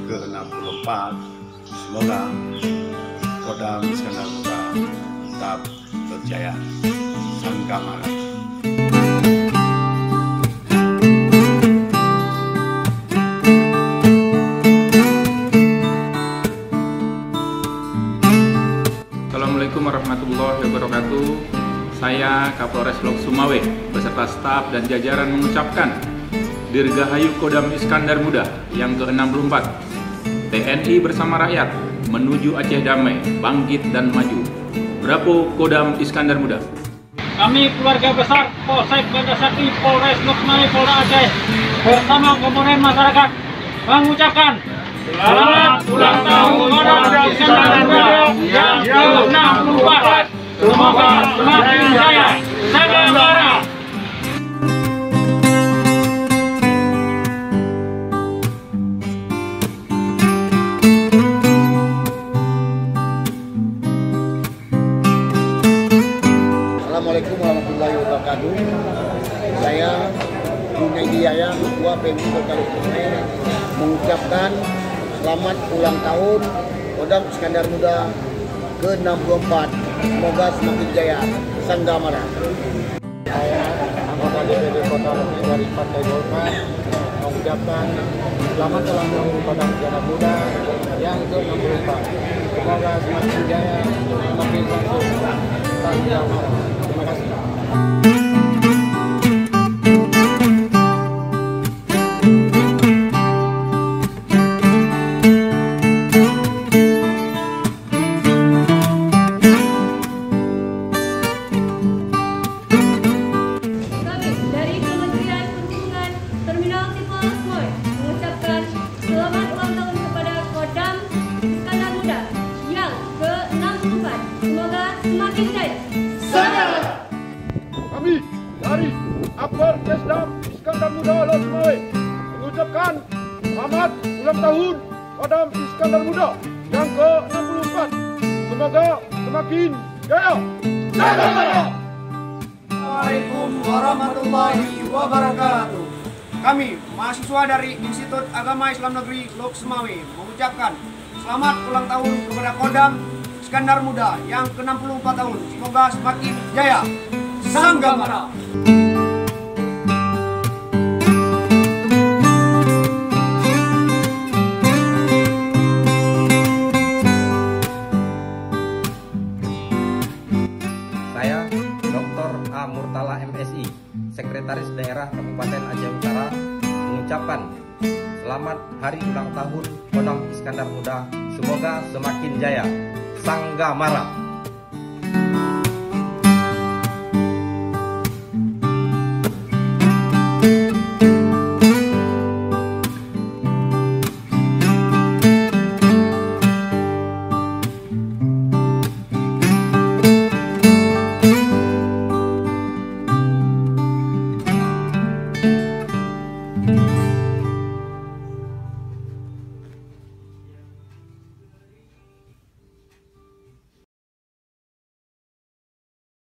ke-64. Semoga Kodam Iskandar Muda tetap berjaya. Sangga Mara. Assalamualaikum warahmatullahi wabarakatuh. Saya Kapolres Lok Sumawe beserta staf dan jajaran mengucapkan Dirgahayu Kodam Iskandar Muda yang ke-64. TNI bersama rakyat menuju Aceh damai, bangkit dan maju. Bravo Kodam Iskandar Muda. Kami keluarga besar Polsek Gandasakti Polres Lok Sumawe Polda Aceh bersama komponen masyarakat mengucapkan selamat ulang tahun Kodam Iskandar Muda yang ke-64. Semoga semakin jaya. Sangga Mara. Assalamualaikum warahmatullahi wabarakatuh. Saya Junaidi Yaya, Ketua PMI Kota Lok Sumawe, mengucapkan selamat ulang tahun Kodam Iskandar Muda ke-64. Semoga semakin jaya. Sangga Mara. Saya anggota DPD Kota Lok dari Partai Golkar mengucapkan selamat ulang tahun Kodam Iskandar Muda yang ke-64. Semoga semakin jaya, semakin sukses. Sangga Mara. Terima kasih. Mengucapkan selamat ulang tahun kepada Kodam Iskandar Muda yang ke-64. Semoga semakin jaya. Kami dari Akbar Desdam Iskandar Muda Lok Sumawe mengucapkan selamat ulang tahun Kodam Iskandar Muda yang ke-64. Semoga semakin jaya. Assalamualaikum warahmatullahi wabarakatuh. Kami, mahasiswa dari Institut Agama Islam Negeri Lok Sumawe, mengucapkan selamat ulang tahun kepada Kodam Iskandar Muda yang ke-64 tahun. Semoga semakin jaya. Sangga Mara. Saya Dr. A. Murtala MSI, Sekretaris Daerah Kabupaten Aceh Utara, mengucapkan selamat hari ulang tahun Kodam Iskandar Muda. Semoga semakin jaya. Sangga Mara.